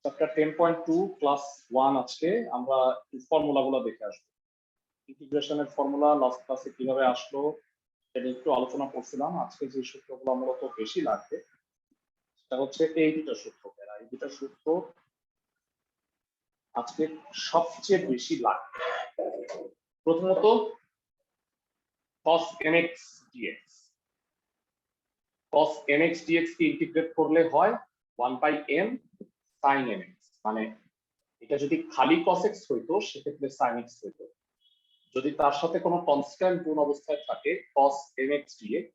Chapter 10.2 class 1 আজকে আমরা ফর্মুলাগুলো দেখে আসবো। ইন্টিগ্রেশনের ফর্মুলা লাস্ট ক্লাসে কিভাবে আসলো সেটা একটু আলোচনা করছিলাম। আজকে যে সূত্রগুলো মূলত বেশি লাগবে সেটা হচ্ছে এই দুটো সূত্র। এই দুটো সূত্র আজকে সবচেয়ে বেশি লাগবে। প্রথমত cos mx dx। cos mx dx কে ইন্টিগ্রেট করলে হয় 1/m sin mx, মানে এটা যদি খালি cos x হইতো সেক্ষেত্রে sin x হইতো। যদি তার সাথে কোনো কনস্ট্যান্ট গুণ অবস্থায় থাকে cos mx dx,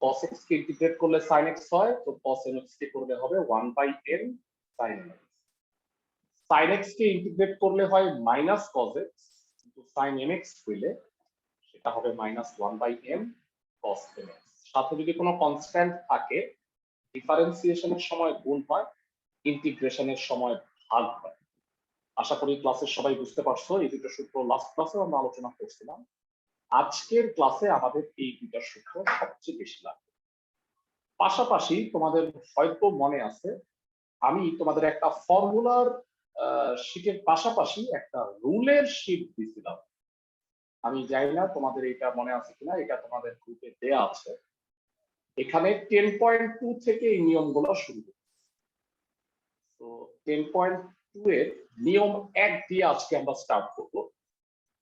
cos x কে ইন্টিগ্রেট করলে sin x হয়, তো cos mx কে করলে হবে 1/m sin mx। sin x কে ইন্টিগ্রেট করলে হয় মাইনাস cos x, কিন্তু sin mx হইলে সেটা হবে মাইনাস 1/m cos mx। সাথে যদি কোনো কনস্ট্যান্ট থাকে ডিফারেন্সিয়েশনের সময় গুণ হয়, ইন্টিগ্রেশনের সময় ভাগ হয়। আশা করি ক্লাসের সবাই বুঝতে পারছো। এই দুটো সূত্র লাস্ট ক্লাসে আমরা আলোচনা করছিলাম। আজকের ক্লাসে আমাদের এই দুটো সূত্র সবচেয়ে বেশি লাগবে। পাশাপাশি তোমাদের হয়তো মনে আছে আমি তোমাদের একটা ফর্মুলার শীটের পাশাপাশি একটা রুলের শীট দিয়েছিলাম। আমি জানি না তোমাদের এটা মনে আছে কিনা, এটা তোমাদের গ্রুপে দেয়া আছে। এখানে 10.2 থেকে এই নিয়মগুলো শুরু হচ্ছে। তো 10.2 এর নিয়ম 1 দিয়ে আজকে আমরা স্টার্ট করব।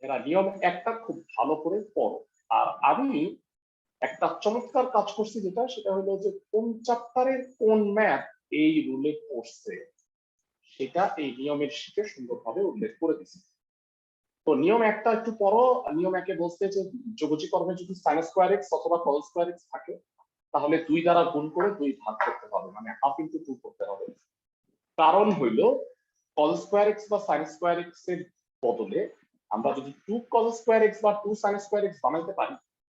এরা নিয়ম 1টা খুব ভালো করে পড়ো। আর আমি একটা চমৎকার কাজ করছি, সেটা হলো যে কোন চ্যাপ্টারের কোন ম্যাথ এই রুলে পড়ছে সেটা এই নিয়মের শীটে সুন্দরভাবে উল্লেখ করে দিচ্ছি। তো নিয়ম 1টা একটু পড়ো। নিয়ম 1-এ বলছে যে যোগজি কর্মে যদি sin স্কয়ার x অথবা cos স্কয়ার x থাকে তাহলে 2 দ্বারা গুণ করে 2 ভাগ করতে হবে, মানে হাফ ইনটু 2 করতে হবে। কারণ হইল cos স্কয়ার x বা sin স্কয়ার x এর বদলে আমরা যদি 2 cos স্কয়ার x বা 2 sin স্কয়ার x বানাইতে পারি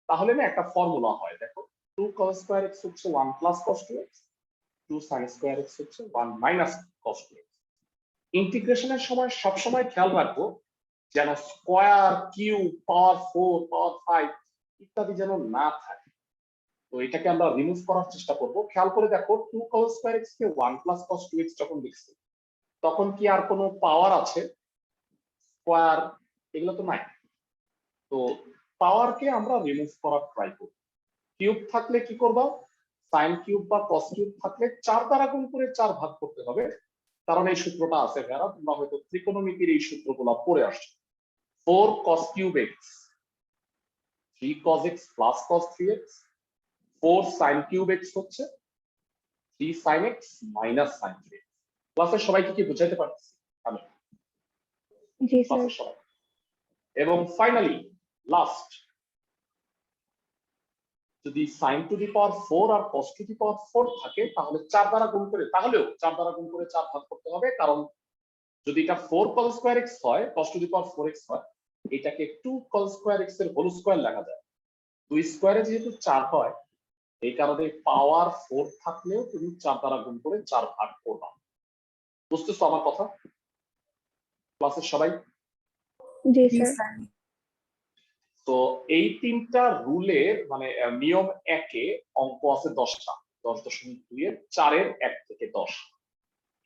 তাহলে না একটা ফর্মুলা হয়। দেখো 2 cos স্কয়ার x হচ্ছে 1 plus cos 2x, 2 sin square x হচ্ছে 1 মাইনাস cos 2x। ইন্টিগ্রেশনের সময় সব সময় খেয়াল রাখবো যেন স্কয়ার, কিউব, পাওয়ার 4, পাওয়ার 5 ইত্যাদি যেন না থাকে। তো এটাকে আমরা রিমুভ করার চেষ্টা করব। খেয়াল করে দেখো 2 cos স্কয়ার x কে 1 প্লাস cos 2x যখন লিখছি তখন কি আর কোনো পাওয়ার আছে? স্কয়ার এগুলো তো নাই। তো পাওয়ারকে আমরা রিমুভ করার ট্রাই করব। কিউব থাকলে কি করবা? sin কিউব বা cos কিউব থাকলে 4 দ্বারা গুণ করে 4 ভাগ করতে হবে। কারণ এই সূত্রটা আছে যারা তোমরা হয়তো ত্রিকোণমিতির এই সূত্রগুলো পড়ে আসছো। 4 cos cube x, 3 cos x plus cos 3x, 4 sin cube x হচ্ছে 3 sin x minus sin 3x। ক্লাসের সবাইকে কি বুঝাইতে পারছি আমি? জি স্যার। এবং ফাইনালি লাস্ট, যদি sin টু দি পাওয়ার 4 আর cos টু দি পাওয়ার 4 থাকে তাহলে 4 দ্বারা গুণ করে, তাহলেও 4 দ্বারা গুণ করে 4 ভাগ করতে হবে। কারণ যদি এটা 4 cos স্কয়ার x হয়, cos to the power 4x হয়, এটাকে 2 cos স্কয়ার x এর হোল স্কয়ার লেখা যায়। 2 স্কয়ারে যেহেতু 4 হয়, এই কারণে পাওয়ার 4 থাকলেও তুমি 4 দ্বারা গুণ করে 4 ভাগ করবা। বুঝতেছো আমার কথা ক্লাসের সবাই? জি স্যার। তো এই তিনটা রুলের মানে নিয়ম 1-এ অঙ্ক আছে 10টা। 10.2 এর 4 এর 1 থেকে 10।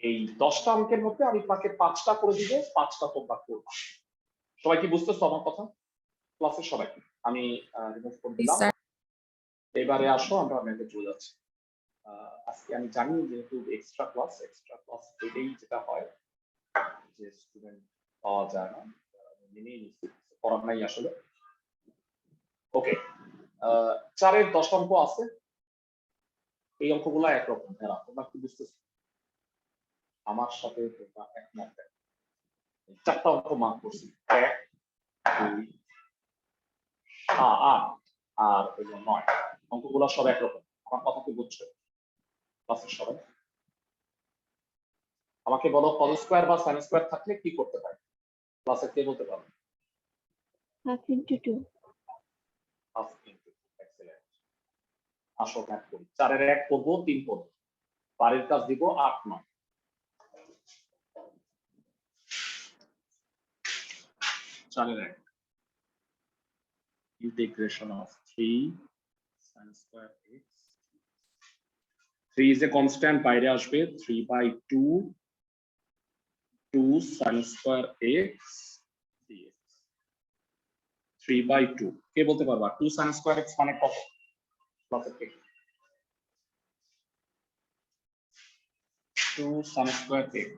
এই 10টা অঙ্কের মধ্যে আমি তোমাকে 5টা করে দিব, 5টা তোমরা করবা। সবাই কি বুঝতেছো আমার কথা ক্লাসের সবাই? আমি রিমুভ করে দিলাম। এবারে আসো আমরা ম্যাথে চলে যাচ্ছি। আজকে আমি জানি যেহেতু এক্সট্রা ক্লাস এটাই যেটা হয় যে স্টুডেন্ট পাওয়া যায় না, মেনেই নিচ্ছি, করার নাই আসলে। ওকে, 4 এর 10 অঙ্ক আছে। এই অঙ্কগুলো একরকম। হ্যাঁ, তোমরা কি বুঝতেছো? আমার সাথে তোমরা একমত? 4টা অঙ্ক মার্ক করছি, 1, 2, 8 আর 9। অঙ্কগুলো সব একরকম। আমার কথা কি বুঝছো ক্লাসের সবাই? আমাকে বলো cos স্কয়ার বা sin স্কয়ার থাকলে কি করতে হয়? ক্লাসে কে বলতে পারবে? Half into 2। Half into, excellent. আসো ম্যাথ করি। 4 এর 1 করব, 3 করব। বাড়ির কাজ দিব 8, 9। 4 এর 1 integration of 3 sin square x, 3 is a constant, বাইরে আসবে 3/2 2 sin square x dx 3/2 কে বলতে পারবা 2 sin square x মানে কত প্লাসের থেকে 2 sin square x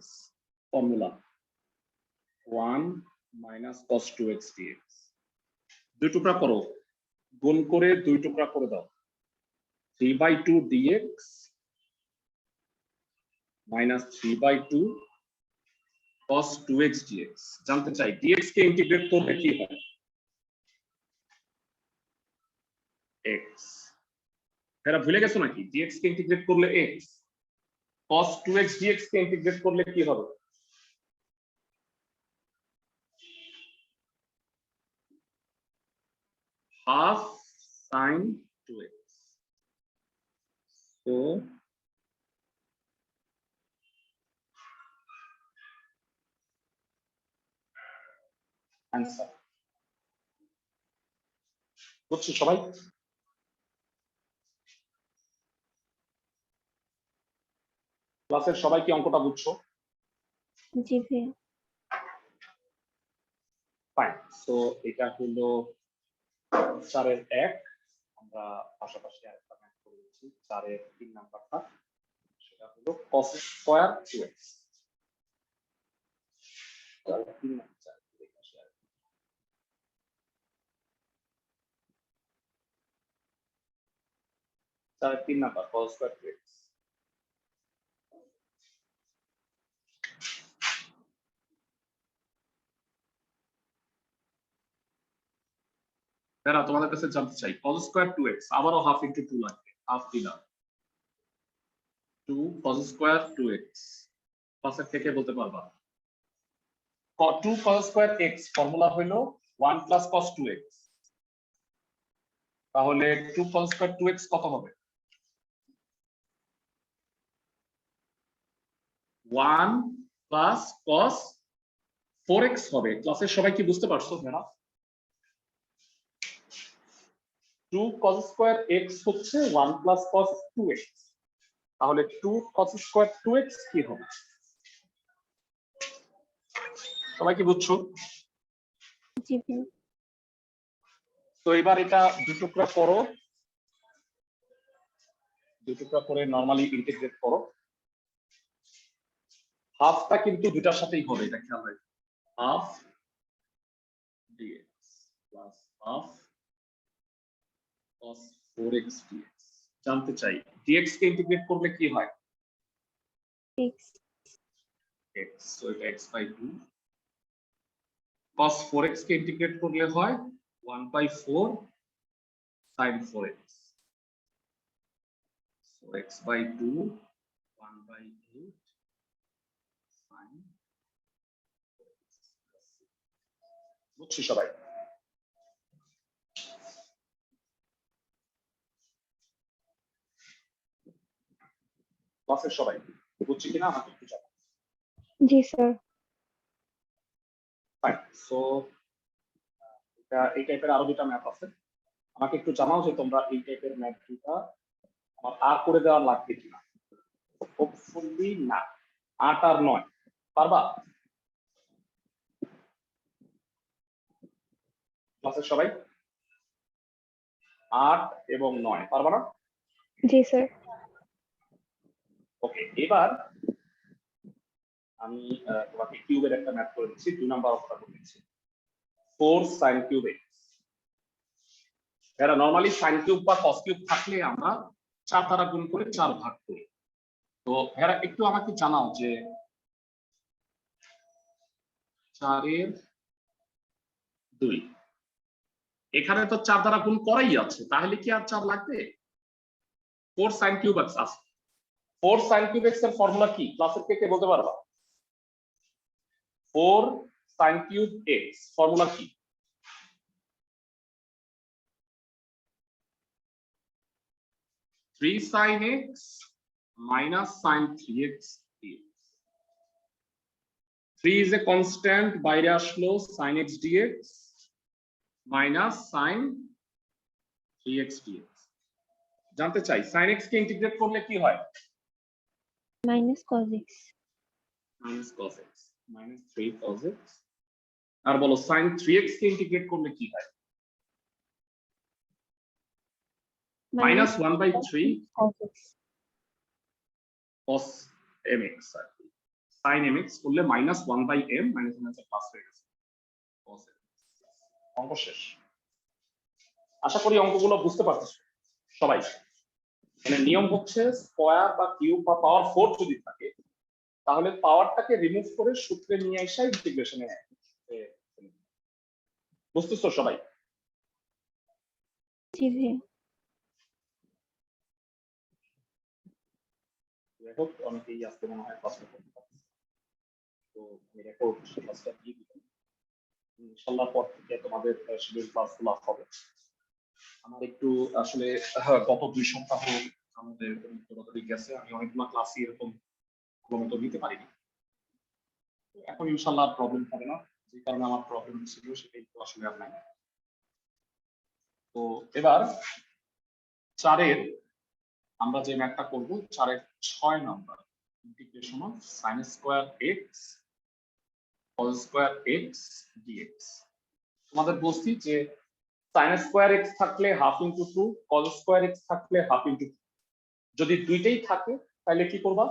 formula 1 minus cos 2x dx দুই টুকরা করো গুণ করে দুই টুকরা করে দাও 3/2 dx minus 3/2 cos 2x dx জানতে চাই dx কে ইন্টিগ্রেট করলে কি হয় x এরা ভুলে গেছো নাকি dx কে ইন্টিগ্রেট করলে x cos 2x dx কে ইন্টিগ্রেট করলে কি হবে half sin 2x so answer বুঝছো সবাই ক্লাসের সবাই কি অঙ্কটা বুঝছো জি ভাইয়া ফাইন সো এটা হলো 4 এর 1 আমরা পাশাপাশি আরেকটা ম্যাথ করে দিচ্ছি 4 এর 3 নাম্বারটা সেটা হলো cos স্কয়ার 2x 4 এর 3 নাম্বার 4 এর 3 নাম্বার cos স্কয়ার 2x এরা তোমাদের কাছে জানতে চাই cos স্কয়ার 2x আবারও হাফ ইনটু 2 লাগবে হাফ দিলাম 2 cos স্কয়ার 2x পাশের থেকে বলতে পারবা 2 cos স্কয়ার x ফর্মুলা হলো 1 প্লাস cos 2x তাহলে 2 cos স্কয়ার 2x কত হবে 1 প্লাস cos 4x হবে ক্লাসের সবাই কি বুঝতে পারছো না 2 cos স্কয়ার x হচ্ছে 1 প্লাস cos 2x তাহলে 2 cos স্কয়ার 2x কি হবে সবাই কি বুঝছো জি ভাইয়া তো এবার এটা দুই টুকরা করো দুই টুকরা করে নরমালি ইন্টিগ্রেট করো হাফটা কিন্তু দুটার সাথেই হবে এটা খেয়াল রাখবে half dx plus half cos 4x dx জানতে চাই dx কে ইন্টিগ্রেট করলে কি হয় x x সো এটা x/2 cos 4x কে ইন্টিগ্রেট করলে হয় 1/4 sin 4x so x/2 1/8 sin 4x বুঝছি সবাই ক্লাসের সবাই বুঝছি কিনা আমাকে একটু জানাও জি স্যার ফাইন সো এটা এই টাইপের আরো দুটো ম্যাপ আছে আমাকে একটু জানাও যে তোমরা এই টাইপের ম্যাপ দুটো আমার আর করে দেওয়া লাগবে কিনা হোপফুলি না 8 আর 9 পারবা ক্লাসের সবাই 8 এবং 9 পারবা না জি স্যার ওকে এবার আমি তোমাকে কিউবের একটা ম্যাথ করে দিচ্ছি 2 নাম্বার অঙ্কটা করে দিচ্ছি 4 sin কিউব x এরা নরমালি sin কিউব বা cos কিউব থাকলে আমরা 4 দ্বারা গুণ করে 4 ভাগ করি তো এরা একটু আমাকে জানাও যে 4 এর 2 এখানে তো 4 দ্বারা গুণ করাই আছে তাহলে কি আর 4 লাগবে 4 sin কিউব x আছে 4 sin কিউব x এর ফর্মুলা কি ক্লাসের কে বলতে পারবা 4 sin কিউব x ফর্মুলা কি 3 sin x minus sin 3x dx 3 is a constant বাইরে আসলো sin x dx minus sin 3x dx জানতে চাই sin x কে ইন্টিগ্রেট করলে কি হয় minus cos x minus cos x minus 3 cos x আর বলো sin 3x কে integrate করলে কি হয় মাইনাস 1/3 cos mx আর কি sin mx করলে minus 1/m minus minus plus হয়ে গেছে cos mx অঙ্ক শেষ আশা করি অঙ্কগুলো বুঝতে পারতেছো সবাই মানে নিয়ম হচ্ছে স্কয়ার বা কিউব বা পাওয়ার 4 যদি থাকে তাহলে পাওয়ারটাকে রিমুভ করে সূত্রে নিয়ে আসা ইন্টিগ্রেশনে বুঝতেছো সবাই জি ভাইয়া দেখো অনেকেই আসতে মনে হয় ক্লাসটা করতে পারছে তো আমি রেকর্ড ক্লাসটা দিয়ে দিলাম ইনশাআল্লাহ পর থেকে তোমাদের শিডিউল ক্লাসগুলো হবে আমার একটু আসলে গত 2 সপ্তাহ আমাদের দৌড়াদৌড়ি গেছে আমি অনেকগুলো ক্লাসই এরকম ক্রমত দিতে পারিনি এখন ইনশাআল্লাহ প্রবলেম হবে না যে কারণে আমার প্রবলেম ছিল সেটাই তো আসলে আর নাই তো এবার 4 আমরা যে ম্যাথটা করব 4 6 number integration of sin square x cos square x dx তোমাদের বলছি যে sin স্কয়ার x থাকলে half into 2 cos square x থাকলে হাফ ইনটু 2 যদি দুইটাই থাকে তাহলে কি করবা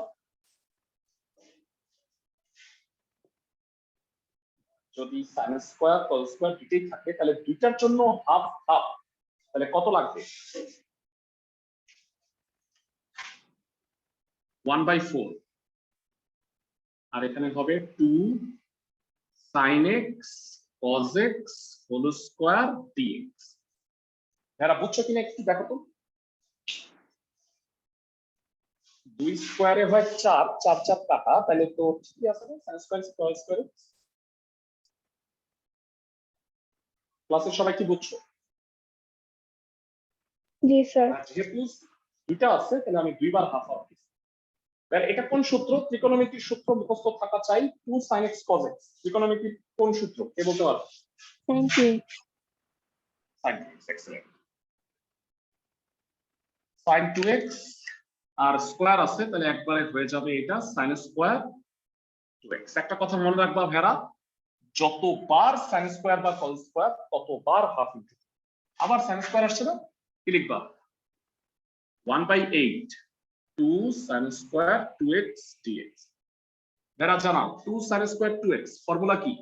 যদি sin স্কয়ার cos স্কয়ার দুইটাই থাকে তাহলে দুইটার জন্য হাফ হাফ তাহলে কত লাগবে 1/4 আর এখানে হবে 2 sin x cos x whole square dx যারা বুঝছো কিনা একটু দেখো তো 2 স্কয়ারে হয় 4 4 4 কাটা তাহলে তো ঠিকই আছে না sin স্কয়ার cos স্কয়ার ক্লাসের সবাই কি বুঝছো জি স্যার যেহেতু দুইটা আছে তাহলে আমি দুইবার হাফ হাফ দিচ্ছি তাহলে এটা কোন সূত্র ত্রিকোণমিতির সূত্র মুখস্থ থাকা চাই 2 sin x cos x ত্রিকোণমিতির কোন সূত্র কে বলতে পারবে thank you sin 2x excellent sin 2x আর স্কয়ার আছে তাহলে একবারে হয়ে যাবে এটা sin স্কয়ার 2x একটা কথা মনে রাখবা ভেরা যতবার sin স্কয়ার বা cos স্কয়ার ততবার হাফ ইনটু আবার sin স্কয়ার আসছে না কি লিখবা 1/8 2 sin স্কয়ার 2x dx ভেরা জানাও 2 sin স্কয়ার 2x ফর্মুলা কি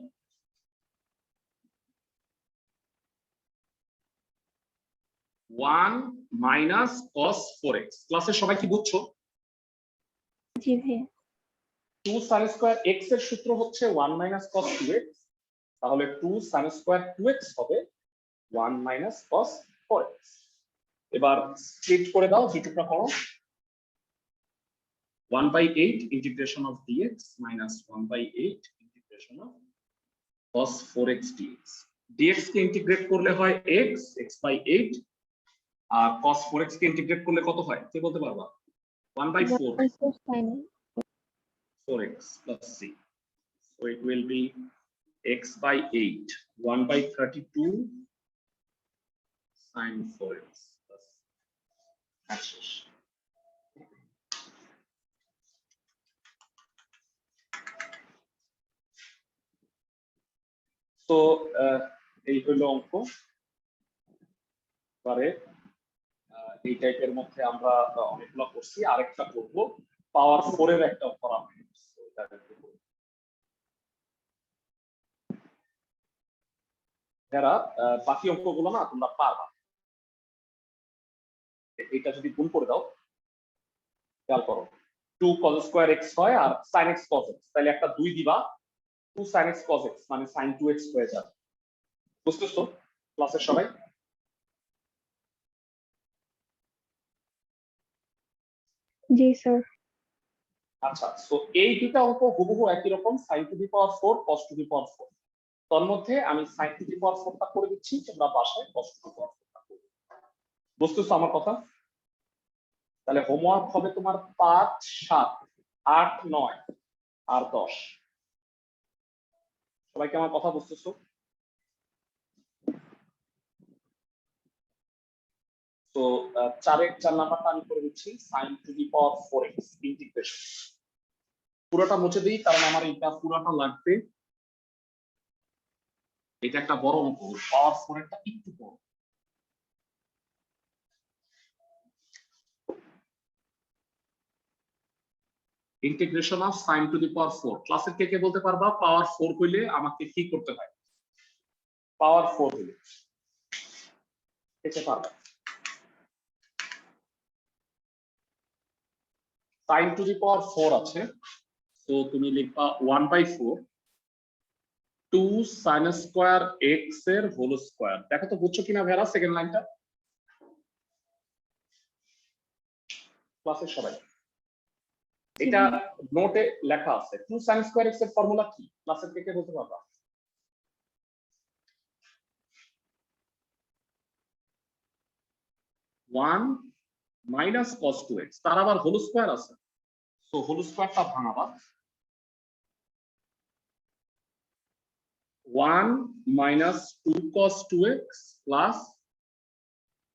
1 মাইনাস cos 4x ক্লাসে সবাই কি বুঝছো জি ভাইয়া 2 sin স্কয়ার x এর সূত্র হচ্ছে 1 মাইনাস cos 2x তাহলে 2 sin স্কয়ার 2x হবে 1 মাইনাস cos 4x এবার স্প্লিট করে দাও দুটোটা করো 1/8 integration of dx minus 1/8 integration of cos 4x dx dx K integrate করলে হয় x x/8 আর cos 4x কে ইন্টিগ্রেট করলে কত হয় কে বলতে পারবা 1/4 4x plus c so it will be x/8 1/32 sin 4x plus axis তো এই হলো অঙ্ক পরে এই টাইপের মধ্যে আমরা অনেকগুলো করছি আরেকটা করব পাওয়ার 4 এর একটা করা হয় যারা বাকি অঙ্কগুলো না তোমরা পারবা এটা যদি গুণ করে দাও খেয়াল করো 2 cos স্কয়ার x হয় আর sin x cos x তাহলে একটা 2 দিবা 2 sin x cos x মানে sin 2x হয়ে যাবে বুঝতেছো ক্লাসের সবাই জি স্যার আচ্ছা সো এই দুটো অঙ্ক হুবহু একই রকম sin to the power 4 cos to the power 4 তার মধ্যে আমি sin টু দি পাওয়ার 4 টা করে দিচ্ছি তোমরা বাসায় cos টু দি পাওয়ার 4 টা করবে বুঝতেছো আমার কথা তাহলে হোমওয়ার্ক হবে তোমার 5 7 8 9 আর 10 সবাই কি আমার কথা বুঝতেছো তো 4 নাম্বারটা আমি করে দিচ্ছি sin to the power 4x integration পুরোটা মুছে দিই কারণ আমার এটা পুরোটা লাগবে। এটা একটা বড় অঙ্ক, পাওয়ার 4 একটা একটু বড়। Integration of sin to the power 4, ক্লাসের কে কে বলতে পারবা পাওয়ার 4 হইলে আমাকে কি করতে হয়? পাওয়ার 4 হইলে পেতে পারবে। sin টু দি পাওয়ার 4 আছে, তো তুমি লিখবা 1/4 2 sin স্কয়ার x এর হোল স্কয়ার। দেখো তো বুঝছো কিনা ভেরা সেকেন্ড লাইনটা? ক্লাসের সবাই এটা নোটে লেখা আছে। 2 sin স্কয়ার x এর ফর্মুলা কি? ক্লাসের কে কে বলতে পারবা? 1 মাইনাস cos 2x, তার আবার হোল স্কয়ার আছে, তো হোল স্কয়ারটা ভাঙাবা। 1 minus 2 cos 2x plus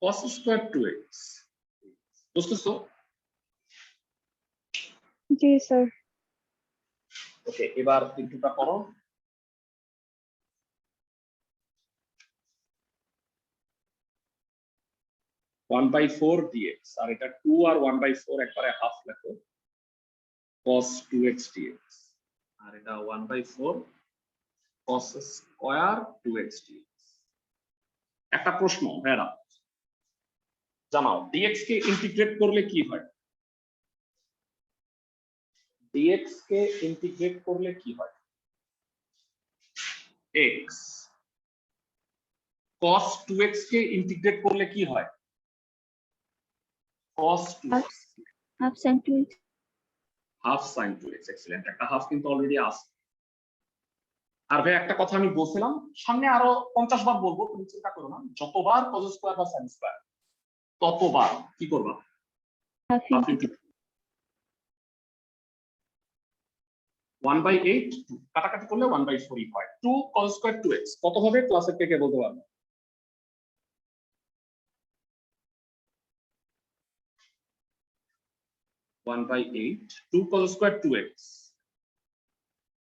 cos square 2x। বুঝতেছো? জি স্যার। ওকে, এবার ইনটুটা করো। ওয়ান বাই ফোর dx, আর এটা 2 আর 1/4 একবারে হাফ লেখো, cos 2x dx, আর এটা 1/4 cos স্কয়ার 2x dx। একটা প্রশ্ন ভেরা, জানাও dx কে ইন্টিগ্রেট করলে কি হয়? dx কে ইন্টিগ্রেট করলে কি হয়? x cos 2x কে ইন্টিগ্রেট করলে কি হয়? cos 2x half sin 2x। Half sin 2x। Excellent, একটা হাফ কিন্তু অলরেডি আছে। আর ভাই একটা কথা আমি বলছিলাম, সামনে আরো 50 বার বলবো, তুমি চিন্তা করো না। যতবার cos স্কয়ার বা sin স্কয়ার ততবার কি করবা? হাফ হাফ ইনটু ইনটু 1/8, কাটাকাটি করলে 1/4 হয়। 2 cos স্কয়ার 2x কত হবে? ক্লাসের কে কে বলতে পারবে? 1/8 2 cos square 2x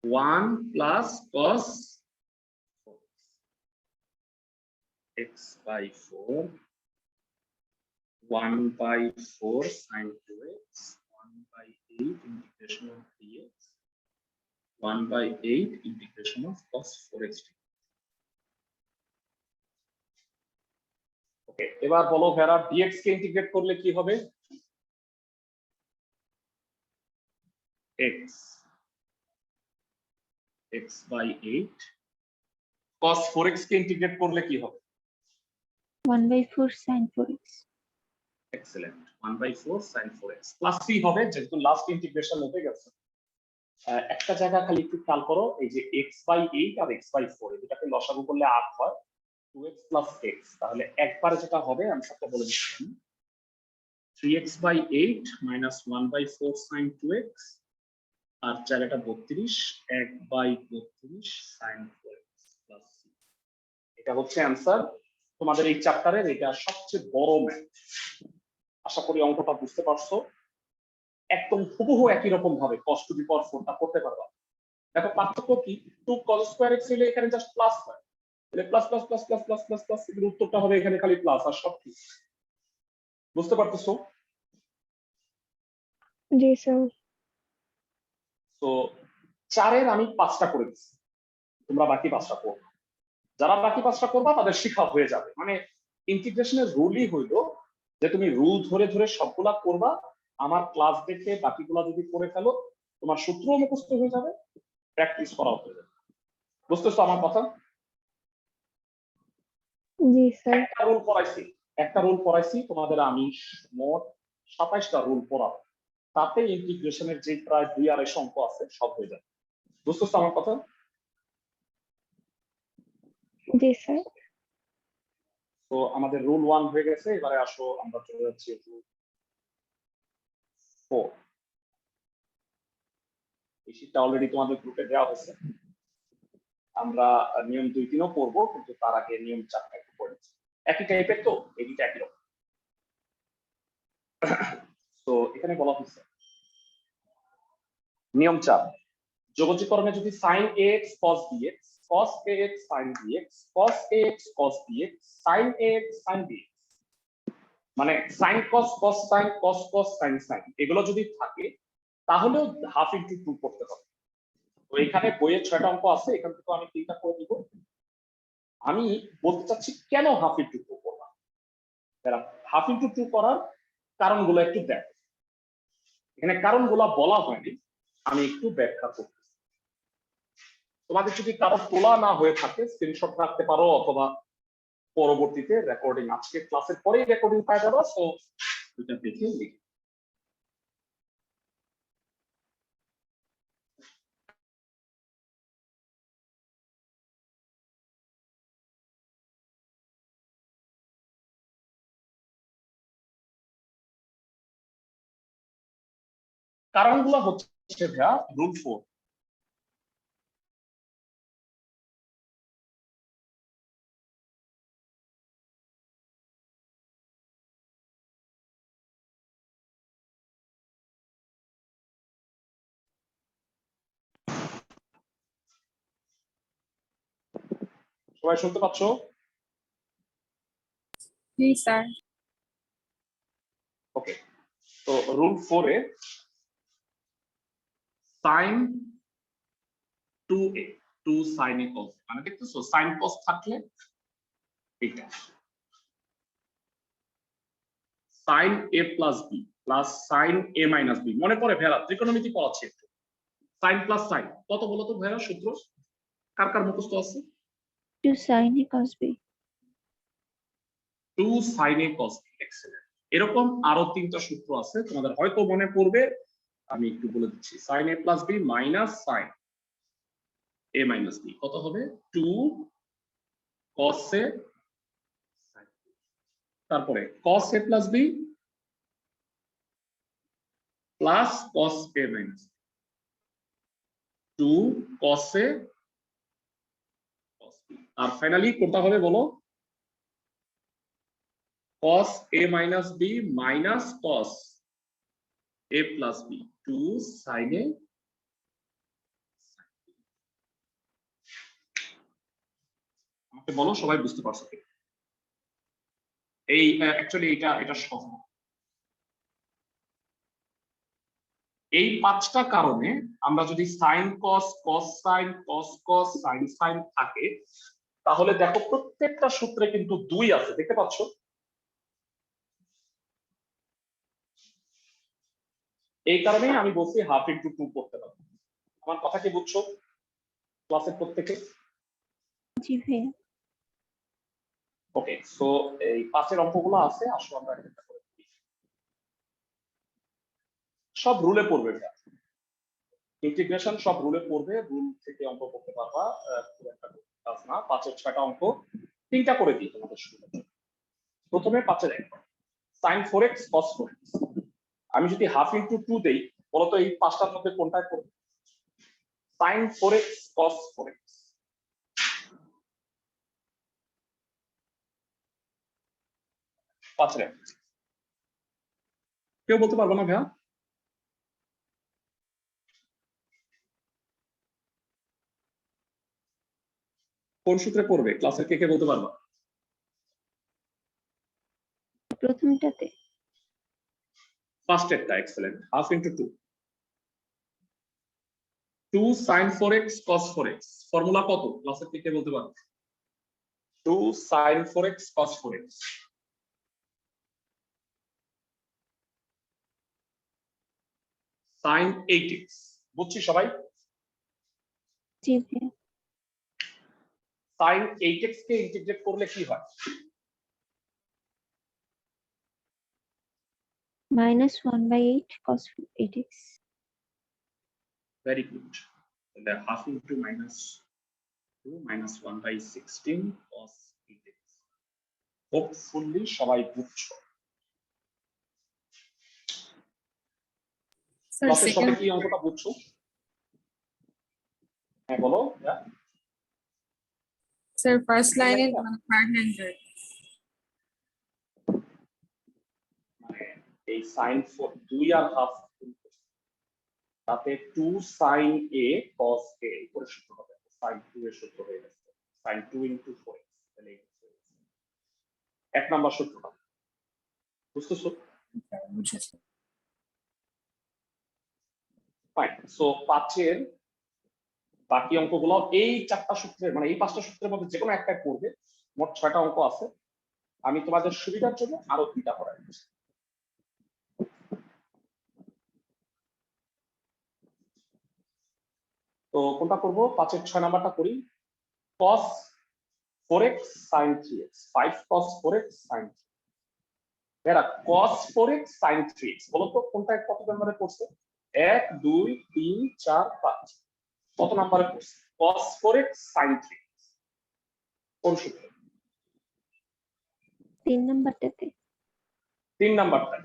1 plus cos x by 4 1/4 sin 2x 1/8 integration of dx 1/8 integration of cos 4x। ওকে, এবার বলো ভেরা dx কে ইন্টিগ্রেট করলে কি হবে? x by 8 cos 4x K integrate করলে কি হবে? 1/4 sin 4x। Excellent, 1/4 sin 4x plus 3 হবে, যেহেতু লাস্ট ইন্টিগ্রেশন হয়ে গেছে। একটা জায়গা খালি একটু খেয়াল করো, এই যে x by 8 R x by 4 এই দুটাকে লসাগু করলে 8 হয়, 2x plus x, তাহলে একবারে যেটা হবে আনসারটা বলে দিচ্ছি। 3x by 8 minus 1/4 sin 2x আর চারটা 32 1/32 sin 4x plus c। এটা হচ্ছে অ্যান্সার তোমাদের এই চ্যাপ্টারের, এটা সবচেয়ে বড় ম্যাথ। আশা করি অঙ্কটা বুঝতে পারছো। একদম হুবহু একই রকম ভাবে cos টু দি পাওয়ার 4 টা করতে পারবা। দেখো পার্থক্য কি? 2 cos স্কয়ার x হলে এখানে জাস্ট প্লাস হয়, তাহলে plus plus plus plus plus plus plus, এর উত্তরটা হবে এখানে খালি প্লাস আর সব ঠিক। বুঝতে পারতেছো? জি স্যার। তো 4-এর আমি 5টা করে দিচ্ছি, তোমরা বাকি 5টা করো। যারা বাকি 5টা করবা তাদের শিক্ষা হয়ে যাবে। মানে ইন্টিগ্রেশনের রুলই হইলো যে তুমি রুল ধরে ধরে সবগুলা করবা, আমার ক্লাস দেখে বাকিগুলা যদি করে ফেলো তোমার সূত্র মুখস্থ হয়ে যাবে, প্র্যাকটিস করাও হয়ে যাবে। বুঝতেছো আমার কথা? জি স্যার। একটা রুল পড়াইছি তোমাদের আমি, মোট 27টা রুল পড়াবো, তাতে ইন্টিগ্রেশনের যে প্রায় 2-2.5 অঙ্ক আছে সব হয়ে যাবে। বুঝতেছো আমার কথা? জি স্যার। তো আমাদের রুল 1 হয়ে গেছে, এবারে আসো আমরা চলে যাচ্ছি রুল 4। এই শীটটা অলরেডি তোমাদের গ্রুপে দেওয়া হয়েছে। আমরা নিয়ম 2-3ও পড়বো, কিন্তু তার আগে নিয়ম 4টা একটু পড়েছি। একই টাইপের তো, এইটা একই রকম। তো এখানে বলা হচ্ছে নিয়ম 4, যোগজীকরণে যদি sin ax cos bx cos ax sin bx cos ax cos bx sin ax sin bx মানে sin cos cos sin cos cos sin sin এগুলো যদি থাকে তাহলেও হাফ ইনটু 2 করতে হবে। তো এখানে বইয়ের 6টা অঙ্ক আছে, এখান থেকে আমি 3টা করে দিব। আমি বলতে চাচ্ছি কেন হাফ ইনটু 2 করলাম। হাফ ইনটু 2 করার কারণগুলো একটু দেখ, এখানে কারণগুলো বলা হয়নি, আমি একটু ব্যাখ্যা করতে। তোমাদের যদি কারো তোলা না হয়ে থাকে স্ক্রিনশট রাখতে পারো, অথবা পরবর্তীতে রেকর্ডিং, আজকে ক্লাসের পরেই রেকর্ডিং পাওয়া যাবে, সো এটা দেখে লিখে। কারণগুলো হচ্ছে ভাইয়া রুল 4। সবাই শুনতে পাচ্ছ? জি স্যার। ওকে, তো rule 4 A sin 2a 2 sin a cos, মানে দেখতেছো sin cos থাকলে এটা sin a plus b plus sin a minus b। মনে পড়ে ভাইয়া ত্রিকোণমিতি পড়াচ্ছি একটু। sin plus sin কত বলো তো ভাইয়া সূত্র, কার কার মুখস্থ আছে? 2 sin a cos b। 2 sin a cos b, excellent. এরকম আরো 3টা সূত্র আছে, তোমাদের হয়তো মনে পড়বে, আমি একটু বলে দিচ্ছি। sin a plus b minus sin a minus b কত হবে? 2 cos a, তারপরে cos a plus b plus cos a minus b, 2 cos a cos b, আর ফাইনালি কোনটা হবে বলো? cos a minus b minus cos a plus b, 2 sin a। আমাকে বলো সবাই বুঝতে পারছো কি? এই অ্যাকচুয়ালি এটা সহজ। এই 5টা কারণে আমরা যদি sin cos cos sin cos cos sin sin থাকে, তাহলে দেখো প্রত্যেকটা সূত্রে কিন্তু 2 আছে, দেখতে পাচ্ছ? এই কারণেই আমি বলছি হাফ ইনটু 2 করতে হবে। আমার কথা কি বুঝছো ক্লাসের প্রত্যেকে? জি ভাইয়া। ওকে, সো এই 5 অঙ্কগুলো আছে, আসো আমরা একটা করে দেখি। সব রুলে পড়বে, ইন্টিগ্রেশন সব রুলে পড়বে, রুল থেকে অঙ্ক করতে পারবা, খুব একটা কাজ না। 5-এর 6টা অঙ্ক 3টা করে দিই তোমাদের সুবিধার জন্য। প্রথমে 5-এর 1 sin 4x cos 4x, আমি যদি হাফ ইনটু 2 দেই, বলতো এই 5টার মধ্যে কোনটায় পড়বে? sin 4x cos 4x। পাঁচের কেউ বলতে পারবো না ভাইয়া? কোন সূত্রে পড়বে ক্লাসের কে কে বলতে পারবা? প্রথমটাতে। ফার্স্টেরটা, excellent. Half into 2, 2 sin 4x cos 4x, formula কত ক্লাসের কে কে বলতে পারবে? 2 sin 4x cos 4x। sin 8x, বুঝছি সবাই? জি ভাইয়া। sin 8x কে ইন্টিগ্রেট করলে কি হয়? -1/8 cos 8x। Very good. তাহলে half into -2 -1/16 cos 8x। Hopefully সবাই বুঝছো। স্যার ক্লাসের সবাই সেকেন্ড কি অঙ্কটা বুঝছো? হ্যাঁ বলো। স্যার ফার্স্ট লাইনে 500। মানে এই sin 4 2 আর হাফ তাতে 2 sin a cos a করে সূত্র হবে sin 2 এর সূত্র হয়ে গেছে sin 2 into 4x তাহলে এক নাম্বার সূত্রটা বুঝতেছো? বুঝেছি। ফাইন। সো 5 এর বাকি অঙ্কগুলো এই 4টা সূত্রের মানে এই 5টা সূত্রের মধ্যে যে কোনো একটাই করবে। মোট 6টা অঙ্ক আছে। আমি তোমাদের সুবিধার জন্য আরো 2টা করাই দিচ্ছি। তো কোনটা করব? 5 এর 6 নাম্বারটা করি। cos 4x sin 3x 5 cos 4x sin 3x এরা cos 4x sin 3x বলো তো কোনটা কত নম্বরে পড়ছে? 1 2 3 4 5 কত নম্বরে পড়ছে? cos 4x sin 3x কোন সূত্র? 3 নাম্বারটাতে। 3 নাম্বারটা।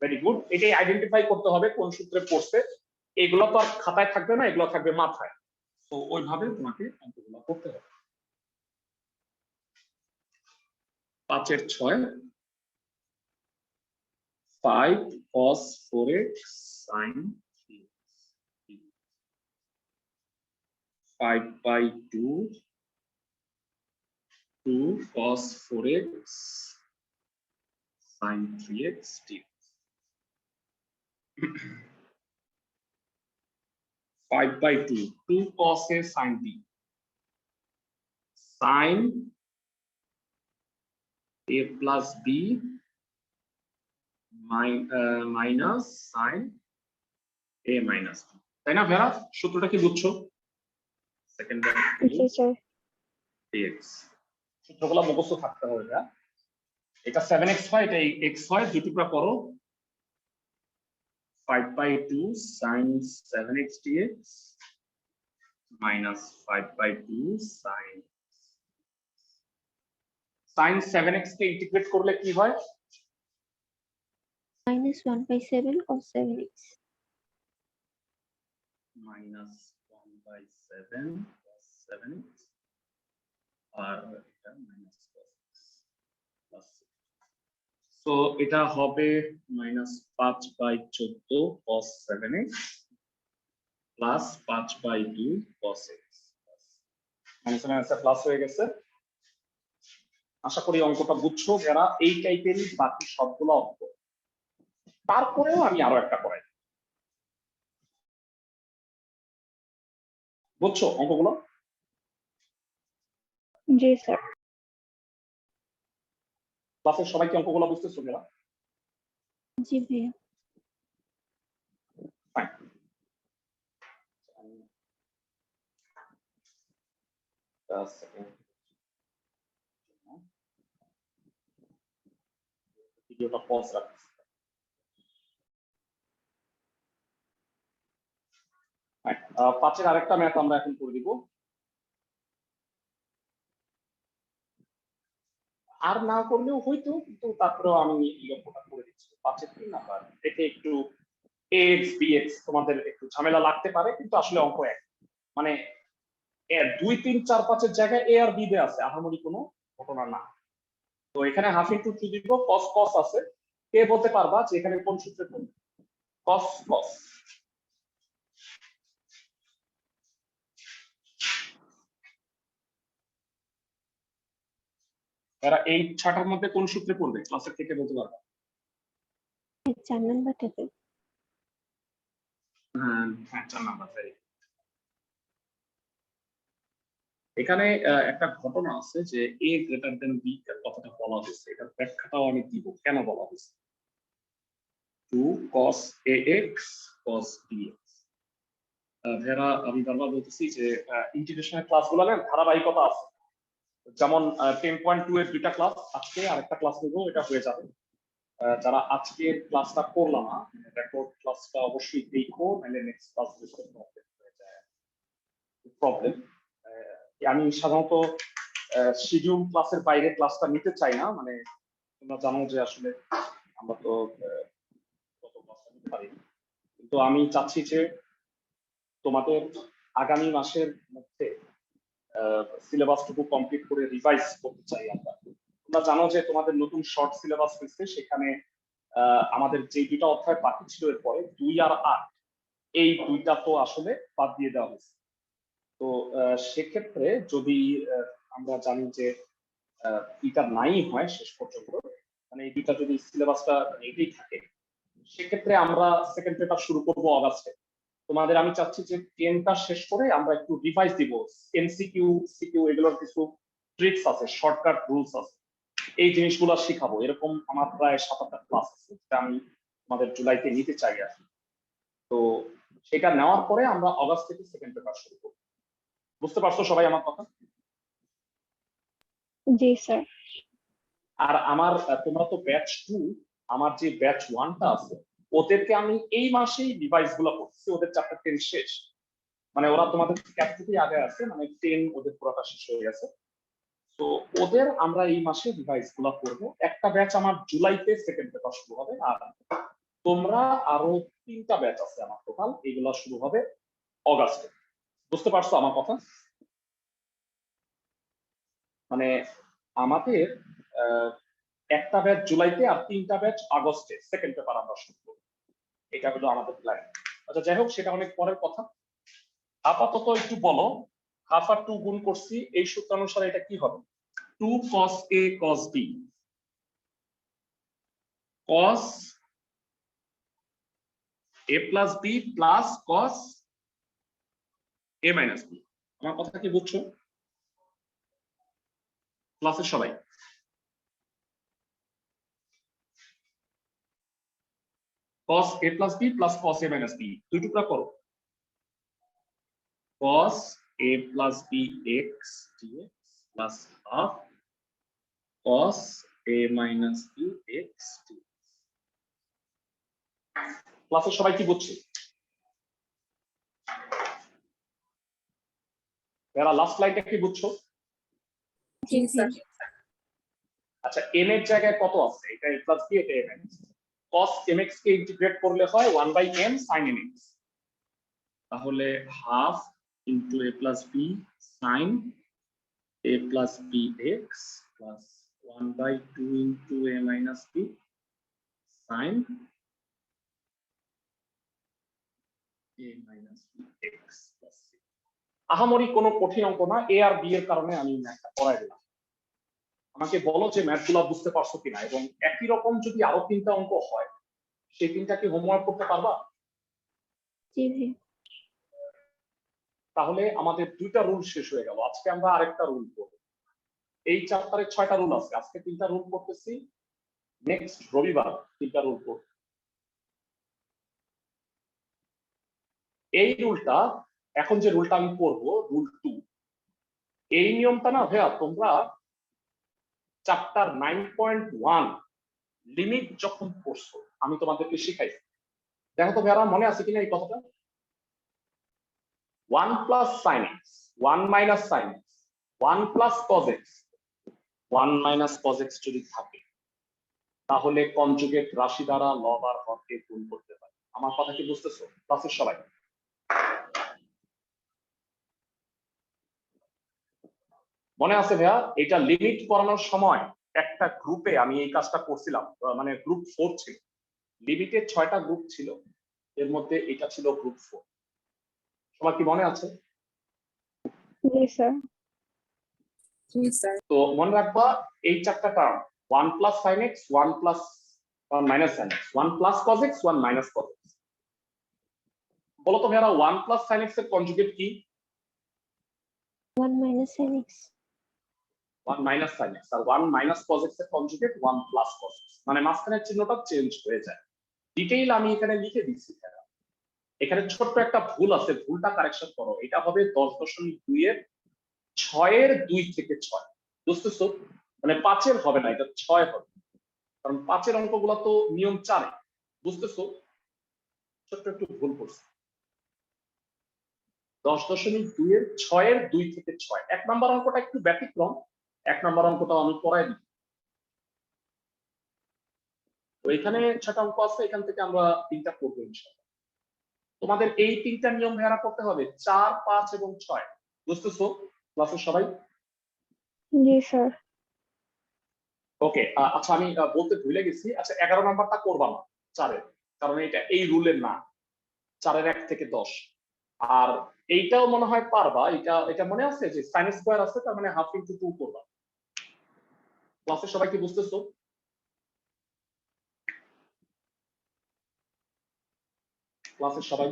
Very good. এটাই আইডেন্টিফাই করতে হবে কোন সূত্রে পড়ছে। এগুলো তো আর খাতায় থাকবে না, এগুলো থাকবে মাথায়। তো ওইভাবে তোমাকে অঙ্কগুলো করতে হবে। 5 এর 6 5 cos 4x sin 3x 5 by 2 2 cos 4x sin 3x dx 5 by 2 2 cos a sin b sin a plus b minus sin a minus b তাই না ভেরা? সূত্রটা কি বুঝছো? সেকেন্ড dx সূত্রগুলো মুখস্থ থাকতে হবে। এটা 7x হয়, এটা x হয়, দুই টুকরা করো। 5 by 2 sin 7x dx minus 5 by 2 sin 7x K integrate করলে কি হয়? -1/7 cos 7x minus 1/7 cos 7x আর এটা minus cos x plus so এটা হবে -5/14 cos 7x plus 5/2 cos x plus হয়ে গেছে। আশা করি অঙ্কটা বুঝছো যারা। এই টাইপেরই বাকি সবগুলো অঙ্ক। তারপরেও আমি আরো একটা করাই। বুঝছো অঙ্কগুলো? জি স্যার। ক্লাসের সবাই কি অঙ্কগুলো বুঝতেছো যারা? জি ভাইয়া। ফাইন। ভিডিওটা পজ রাখছি। পাঁচের আরেকটা ম্যাথ আমরা এখন করে দিব। আর না করলেও হয়তো, কিন্তু তারপরেও আমি এই অঙ্কটা করে দিচ্ছি। 5 এর 3 নাম্বার। এতে একটু ax bx তোমাদের একটু ঝামেলা লাগতে পারে, কিন্তু আসলে অঙ্ক এক। মানে 2 3 4 5 এর জায়গায় a আর b তে আছে, আহামরি কোনো ঘটনা না। তো এখানে হাফ ইনটু 2 দিব, cos cos আছে। কে বলতে পারবা যে এখানে কোন সূত্রে পড়বে? cos cos এরা এই 6টার মধ্যে কোন সূত্রে পড়বে? ক্লাসের থেকে বলতে পারবা? 4 নাম্বারটাতে। হ্যাঁ 4 নাম্বার। এখানে একটা ঘটনা আছে যে a গ্রেটার দেন b এর কথাটা বলা হয়েছে। এটার ব্যাখ্যাটাও আমি দিব কেন বলা হয়েছে। 2 cos ax cos bx যারা আমি বারবার বলতেছি যে ইন্টিগ্রেশনের ক্লাসগুলো না ধারাবাহিকতা আছে। যেমন 10.2 এর দুইটা ক্লাস আজকে, আরেকটা ক্লাস নেব, এটা হয়ে যাবে। যারা আজকের ক্লাসটা করলাম না, রেকর্ড ক্লাসটা অবশ্যই দেখো, নাহলে নেক্সট ক্লাস বুঝতে প্রবলেম। আমি সাধারণত শিডিউল ক্লাসের বাইরে ক্লাসটা নিতে চাই না। মানে তোমরা জানো যে আসলে আমরা তো কত ক্লাসটা নিতে পারি, কিন্তু আমি চাচ্ছি যে তোমাদের আগামী মাসের মধ্যে সিলেবাসটুকু কমপ্লিট করে রিভাইজ করতে চাই আমরা। তোমরা জানো যে তোমাদের নতুন শর্ট সিলেবাস হয়েছে, সেখানে আমাদের যে দুটা অধ্যায় বাকি ছিল এরপরে 2 আর 8 এই দুইটা তো আসলে বাদ দিয়ে দেওয়া হয়েছে। তো সেক্ষেত্রে যদি আমরা জানি যে এটা নাই হয় শেষ পর্যন্ত, মানে এই দুইটা যদি সিলেবাসটা এটাই থাকে, সেক্ষেত্রে আমরা সেকেন্ড পেপার শুরু করব অগাস্টে। তোমাদের আমি চাচ্ছি যে 10টা শেষ করে আমরা একটু রিভাইজ দিব। এমসিকিউ সিকিউ এগুলোর কিছু ট্রিক্স আছে, শর্টকাট রুলস আছে, এই জিনিসগুলো শিখাবো। এরকম আমার প্রায় 7-8টা ক্লাস আছে যেটা আমি আমাদের জুলাইতে নিতে চাই আর কি। তো সেটা নেওয়ার পরে আমরা অগাস্ট থেকে সেকেন্ড পেপার শুরু করব। বুঝতে পারছো সবাই আমার কথা? জি স্যার। আর আমার তোমরা তো ব্যাচ 2, আমার যে ব্যাচ 1টা আছে ওদেরকে আমি এই মাসেই ডিভাইস গুলো করছি, ওদের চ্যাপ্টার 10 শেষ, মানে ওরা তোমাদের ক্যাপ থেকে আগে আছে, মানে 10 ওদের পুরোটা শেষ হয়ে গেছে। তো ওদের আমরা এই মাসে ডিভাইস গুলো করবো। একটা ব্যাচ আমার জুলাইতে সেকেন্ড পেপার শুরু হবে, আর তোমরা আরো 3টা ব্যাচ আছে আমার টোটাল, এগুলো শুরু হবে অগাস্টে। বুঝতে পারছো আমার কথা? মানে আমাদের একটা ব্যাচ জুলাইতে আর 3টা ব্যাচ আগস্টে সেকেন্ড পেপার আমরা শুরু করবো, এটা হলো আমাদের প্ল্যান। আচ্ছা যাই হোক, সেটা অনেক পরের কথা। আপাতত একটু বলো, হাফ আর 2 গুণ করছি, এই সূত্রানুসারে এটা কি হবে? 2 cos a cos b, cos a plus b plus cos a minus b। আমার কথা কি বুঝছো ক্লাসের সবাই? cos a plus b plus cos a minus b দুই টুকরা করো, cos a plus b x dx plus half cos a minus b x dx। ক্লাসের সবাই কি বুঝছে? যারা লাস্ট লাইনটা কি বুঝছো? জি স্যার। আচ্ছা n এর জায়গায় কত আছে? এটা a plus b, এটা a minus b। cos mx K integrate করলে হয় 1/m sin mx, তাহলে half into a plus b sin a plus b x plus 1/2 into a minus b sin a minus b x plus c। আহামরি কোনো কঠিন অঙ্ক না, a R b এর কারণে আমি ম্যাথটা করাই দিলাম। আমাকে বলো যে ম্যাথগুলো বুঝতে পারছো কিনা, এবং একই রকম যদি আরো 3টা অঙ্ক হয় সেই 3টা কি হোমওয়ার্ক করতে পারবা? জি ভাইয়া। তাহলে আমাদের 2টা রুল শেষ হয়ে গেল। আজকে আমরা আরেকটা রুল করব। এই চ্যাপ্টারে 6টা রুল আছে, আজকে 3টা রুল করতেছি, নেক্সট রবিবার 3টা রুল করব। এই রুলটা, এখন যে রুলটা আমি করব রুল 2, এই নিয়মটা না ভাইয়া তোমরা চ্যাপ্টার 9.1 লিমিট যখন পড়ছো আমি তোমাদেরকে শিখাইছি। দেখো তো ভাইয়া মনে আছে কিনা এই কথাটা? 1 plus sin x, 1 minus sin x, 1 plus cos x, 1 minus cos x যদি থাকে তাহলে কনজুগেট রাশি দ্বারা লব আর হরকে গুণ করতে পারে। আমার কথা কি বুঝতেছো ক্লাসের সবাই? মনে আছে ভাইয়া? এটা লিমিট করানোর সময় একটা গ্রুপে আমি এই কাজটা করছিলাম, মানে গ্রুপ 4 ছিল, লিমিটের 6টা গ্রুপ ছিল, এর মধ্যে এটা ছিল গ্রুপ 4। সবার কি মনে আছে? জি স্যার। জি স্যার। তো মনে রাখবা এই 4টা term, 1 plus sin x, 1 plus 1 minus sin x, 1 plus cos x, 1 minus cos x। বলো তো ভাইয়া 1 plus sin x এর কনজুগেট কি? 1 minus sin x। 1 minus sin x, আর 1 minus cos x এর কনজুগেট 1 plus cos x, মানে মাঝখানের চিহ্নটা change হয়ে যায়। ডিটেইল আমি এখানে লিখে দিচ্ছি। এখানে ছোট্ট একটা ভুল আছে, ভুলটা কারেকশন করো। এটা হবে 10.2 এর 6 এর 2 থেকে 6। বুঝতেছো? মানে 5 এর হবে না, এটা 6 হবে, কারণ 5 এর অঙ্কগুলো তো নিয়ম 4 এ। বুঝতেছো? ছোট্ট একটু ভুল করছি। 10.2 এর 6 এর 2 থেকে 6। 1 নম্বর অঙ্কটা একটু ব্যতিক্রম, 1 নম্বর অঙ্কটা আমি পড়াই দিই। তো এখানে 6টা অঙ্ক আছে, এখান থেকে আমরা 3টা করবো ইনশাআল্লাহ। তোমাদের এই 3টা নিয়ম ভেড়া করতে হবে, 4, 5 এবং 6। বুঝতেছো ক্লাসের সবাই? জি স্যার। ওকে, আচ্ছা আমি বলতে ভুলে গেছি, আচ্ছা 11 নাম্বারটা করবা না 4 এর, কারণ এটা এই রুলের না। 4 এর 1 থেকে 10। আর এইটাও মনে হয় পারবা, এটা এটা মনে আছে যে sin স্কয়ার আছে, তার মানে হাফ ইনটু 2 করবা। ক্লাসে সবাই কি বুঝতেছো? ক্লাসের সবাই,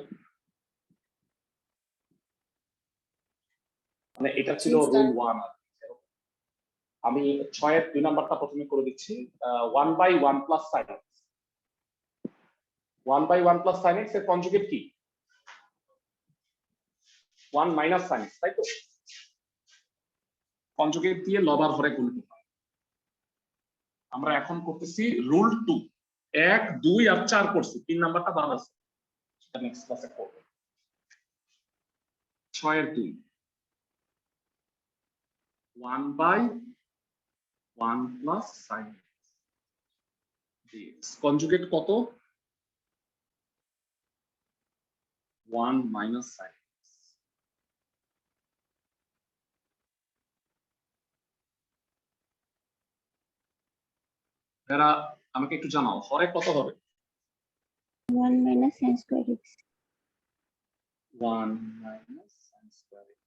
মানে এটা ছিল জি, স্যার। রুল 1। আমি 6 এর 2 নাম্বারটা প্রথমে করে দিচ্ছি। 1/1 plus sin x। 1/1 plus sin x এর কনজুগেট কি? 1 মাইনাস sin x, তাই তো? কনজুগেট দিয়ে লব আর হরে গুণ করতে হয়। আমরা এখন করতেছি রুল 2। 1, 2 আর 4 করছি, 3 নাম্বারটা বাদ আছে, সেটা নেক্সট ক্লাসে করব। 6 এর 2 1/1 plus sin x dx conjugate কত? 1 মাইনাস sin x। এরা আমাকে একটু জানাও, হরে কত হবে? 1 minus sin square x. 1 minus sin square x।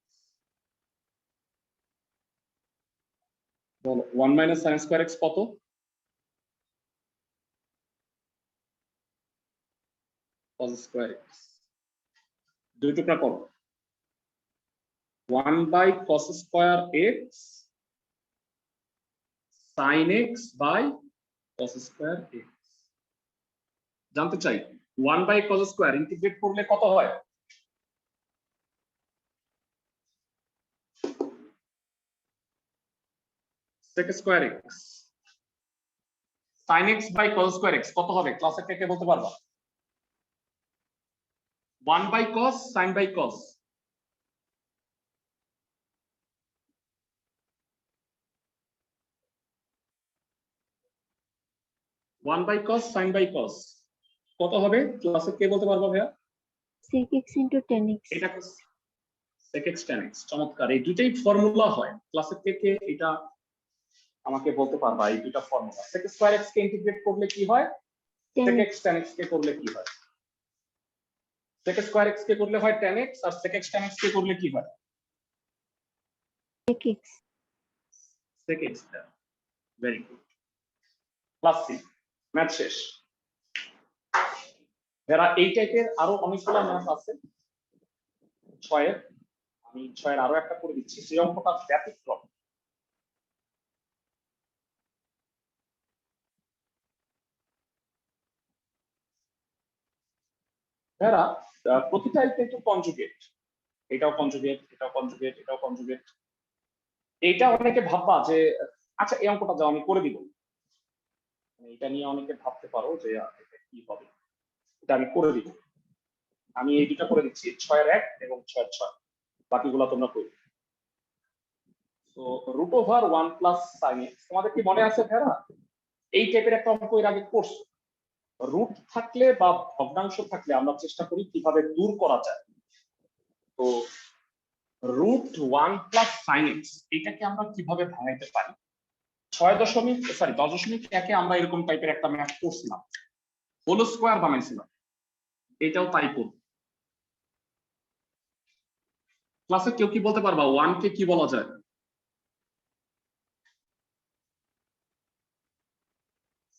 বলো 1 মাইনাস sin স্কয়ার x কত? cos square x। দুই টুকরা করো। 1 by cos square x sin x by cos square x। জানতে চাই 1 বাই cos স্কয়ার ইন্টিগ্রেট করলে কত হয়? sec square x। sin x by cos square x কত হবে? ক্লাসে কে কে বলতে পারবা? 1 by cos sin by cos। One by cos sin by cos কত হবে? ক্লাসে কে বলতে পারবা ভাইয়া? Sec x into tan x. এটা sec x tan x। চমৎকার, এই দুইটাই ফর্মুলা হয়। ক্লাসে কে কে এটা আমাকে বলতে পারবা? এই দুইটা ফর্মুলা, sec স্কয়ার x কে ইন্টিগ্রেট করলে কি হয়, Tan sec x. x tan x কে করলে কি হয়? sec স্কয়ার x কে করলে হয় tan x, আর sec x tan x কে করলে কি হয়? Sec x. sec x। Very good. Class 6 math শেষ। যারা এই টাইপের আরো অনেকগুলো ম্যাথ আছে 6 এর, আমি 6 এর আরো একটা করে দিচ্ছি, সেই অঙ্কটা ব্যতিক্রম। যারা প্রতিটাই কিন্তু কনজুগেট, এটাও কনজুগেট, এটাও কনজুগেট, এটাও কনজুগেট। এইটা অনেকে ভাববা যে আচ্ছা এই অঙ্কটা যাও আমি করে দিব, এটা নিয়ে অনেকে ভাবতে পারো যে এটা কি হবে, এটা আমি করে দিব। আমি এই দুটা করে দিচ্ছি, 6 এর 1 এবং 6 এর 6। বাকিগুলো তোমরা করবে। তো root over 1 plus sin x, তোমাদের কি মনে আছে ভাইরা এই টাইপের একটা অঙ্ক এর আগে করছো? রুট থাকলে বা ভগ্নাংশ থাকলে আমরা চেষ্টা করি কিভাবে দূর করা যায়। তো রুট 1 প্লাস sin x এটাকে আমরা কিভাবে ভাঙাইতে পারি? 10.1 আমরা এরকম টাইপের একটা ম্যাথ করছিলাম, হোল স্কয়ার বানাইছিলাম। এটাও তাই করব। ক্লাসে কেউ কি বলতে পারবা 1 কে কি বলা যায়?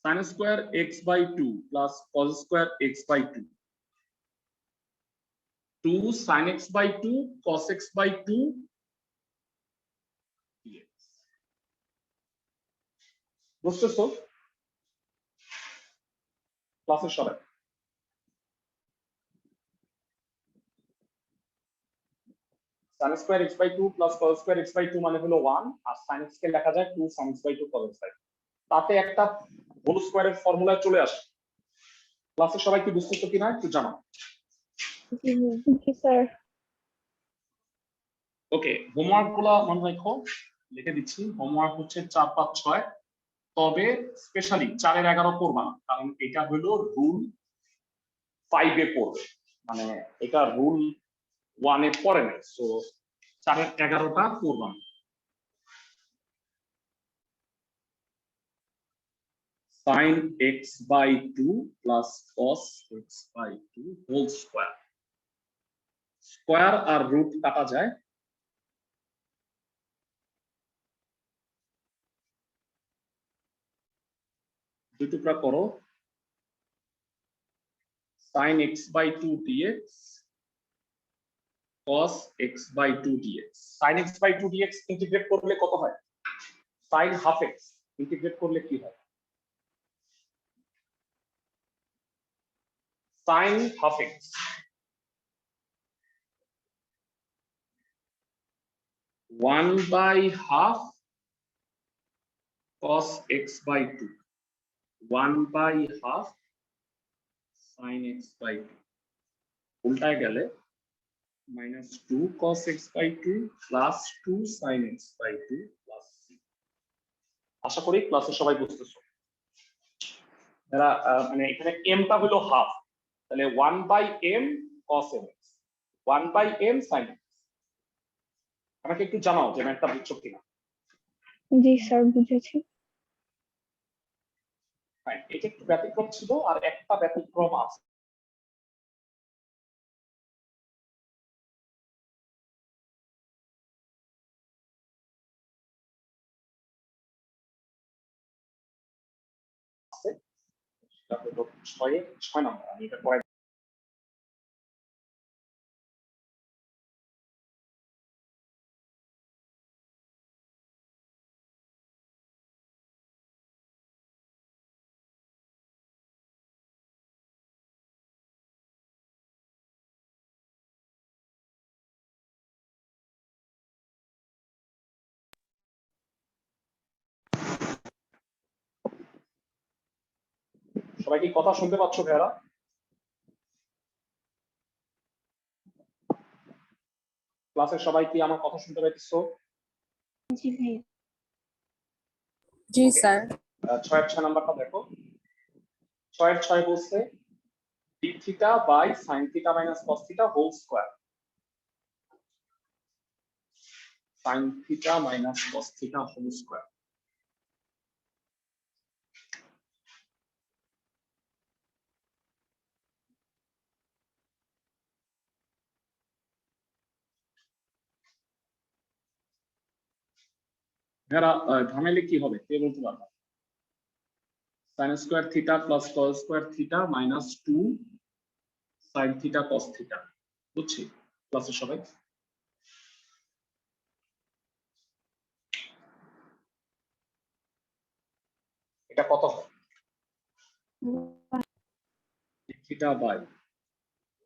sin square x by 2 plus cos square x by 2। 2 sin x by 2 cos x by 2 dx। বুঝতেছো ক্লাসের সবাই? sin square x by 2 plus cos square x by 2 মানে হলো 1, আর sin x কে লেখা যায় 2 sin x by 2 cos x by 2। তাতে একটা whole স্কয়ারের ফর্মুলায় চলে আসে। ক্লাসের সবাই কি বুঝতেছো কিনা একটু জানাও। জি স্যার। ওকে, হোমওয়ার্ক গুলো মনে রাখো, লিখে দিচ্ছি। হোমওয়ার্ক হচ্ছে 4, 5, 6, তবে স্পেশালি 4 এর 11 করবা না, কারণ এটা হলো রুল 5 এ পড়বে, মানে এটা রুল 1 এ পড়ে না। সো 4 এর 11টা করবা না। sin x by 2 plus cos x by 2 whole square square আর রুট কাটা যায়, দুই টুকরা করো, sin x/2 dx cos x/2 dx। sin x/2 dx integrate করলে কত হয়? sin হাফ x ইন্টিগ্রেট করলে কি হয়? sin half x 1/2 cos x/2, 1/2 sin x/2, উল্টায় গেলে -2 cos x/2 +2 sin x/2 plus c। আশা করি ক্লাসে সবাই বুঝতেছো। এরা মানে এখানে m টা হলো হাফ, তাহলে 1/m cos mx, 1/m sin x। আমাকে একটু জানাও যে ম্যাথটা বুঝছো কিনা। জি স্যার, বুঝেছি। ফাইন, এটা একটু ব্যতিক্রম ছিল, আর একটা ব্যতিক্রম আছে। সেটা হলো 6 নম্বর। আমি এটা পরে সবাই কি কথা শুনতে পাচ্ছ ভাইয়ারা? ক্লাসের সবাই কি আমার কথা শুনতে পাইতেছো? জি ভাই। জি স্যার। 6 নাম্বারটা দেখো। 6 বলছে d theta by sin theta minus cos theta whole square. sin theta minus cos theta whole square. ভাইয়ারা ধামাইলে কি হবে কে বলতে পারবে? sin square theta plus cos square theta minus 2 sin theta cos theta. বুঝছি ক্লাসের সবাই? এটা কত হয়? Theta by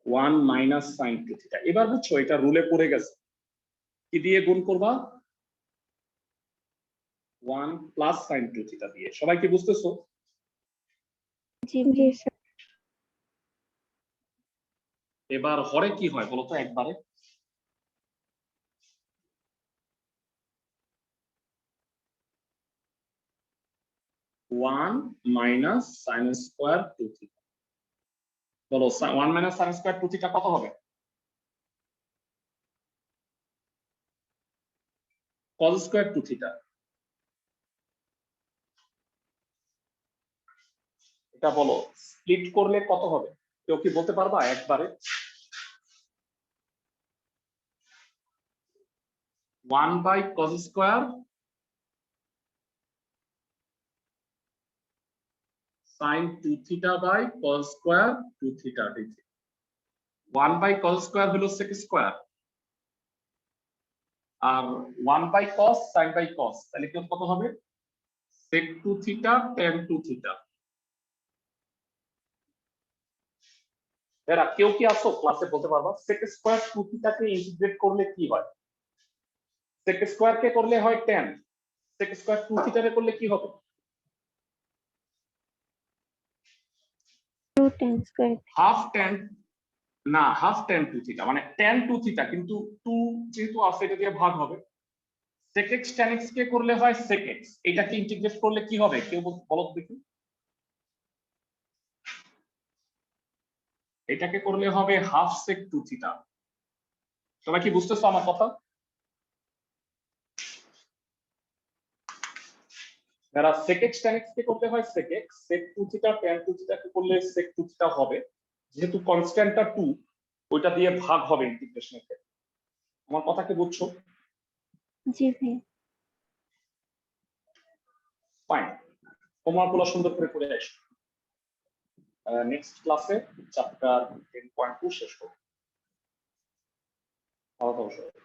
1 minus sin 2 theta. এবার বুঝছো এটা রুলে পড়ে গেছে, কি দিয়ে গুণ করবা? 1 প্লাস sin 2 থিটা দিয়ে। সবাই কি বুঝতেছো? জি জি স্যার। এবার হরে কি হয় বলো তো একবারে? One minus sine square 2 theta. বলো 1 মাইনাস সাইন স্কোয়ার 2 থিটা কত হবে? cos square 2 theta. এটা বলো স্প্লিট করলে কত হবে? কেউ কি বলতে পারবা একবারে? 1/cos square sin 2 theta by cos square 2 theta d theta. 1/cos square হলো sec স্কোয়ার, আর 1/cos sin বাই cos, তাহলে কি কত হবে? sec 2 theta tan 2 theta. এরা কেউ কি আসো ক্লাসে বলতে পারবা sec স্কোয়ার 2 থিটাকে ইন্টিগ্রেট করলে কি হয়? sec স্কোয়ার কে করলে হয় tan, sec স্কোয়ার 2 থিটাকে করলে কি হবে? 2 tan স্কয়ার। হাফ tan, না হাফ tan 2 থিটা মানে tan 2 থিটা, কিন্তু 2 যেহেতু আছে এটা দিয়ে ভাগ হবে। sec x tan x কে করলে হয় sec x, এটাকে ইন্টিগ্রেট করলে কি হবে কেউ বলো দেখি? এটাকে করলে হবে হাফ sec 2 থিটা। সবাই কি বুঝতেছো আমার কথা? যারা sec x tan x কে করলে হয় sec x, sec 2 theta tan 2 theta কে করলে sec 2 থিটা হবে। যেহেতু কনস্ট্যান্টটা 2, ওইটা দিয়ে ভাগ হবে ইন্টিগ্রেশনের ক্ষেত্রে। আমার কথা কি বুঝছো? জি ভাইয়া। ফাইন, হোমওয়ার্কগুলো সুন্দর করে আসো। নেক্সট ক্লাসে চ্যাপ্টার 10.2 শেষ করব। ভালো থাকো সবাই।